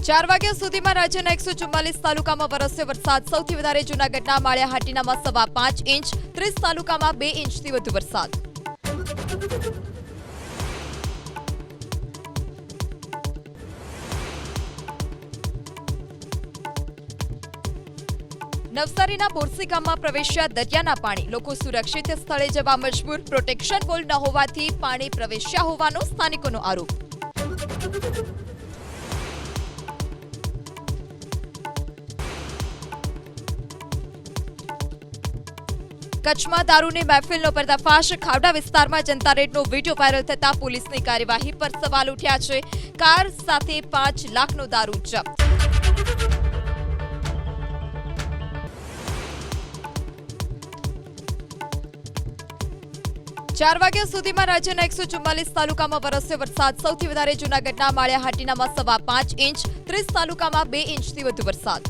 4 વાગ્યા સુધીમાં રાજ્યના 144 તાલુકામાં વરસ્યો વરસાદ. સૌથી વધારે જૂનાગઢના માળિયાહાટીનામાં 5.5 ઇંચ, 30 તાલુકામાં 2 ઇંચથી વધુ વરસાદ. નવસારીના બોરસી ગામમાં પ્રવેશ્યા દરિયાના પાણી. લોકો સુરક્ષિત સ્થળે જવા મજબૂર. પ્રોટેક્શન વોલ ન હોવાથી પાણી પ્રવેશ્યા હોવાનો સ્થાનિકોનો આરોપ. કચ્છમાં દારૂની મહેફિલનો પર્દાફાશ. ખાવડા વિસ્તારમાં જનતા રેડનો વિડીયો વાયરલ થતા પોલીસની કાર્યવાહી પર સવાલ ઉઠ્યા છે. કાર સાથે 5 લાખનો દારૂ જપ્ત. ચાર વાગ્યા સુધીમાં રાજ્યના 144 તાલુકામાં વરસ્યો વરસાદ. સૌથી વધારે જૂનાગઢના માળિયાહાટીનામાં 5.5 ઇંચ, 30 તાલુકામાં 2 ઇંચથી વધુ વરસાદ.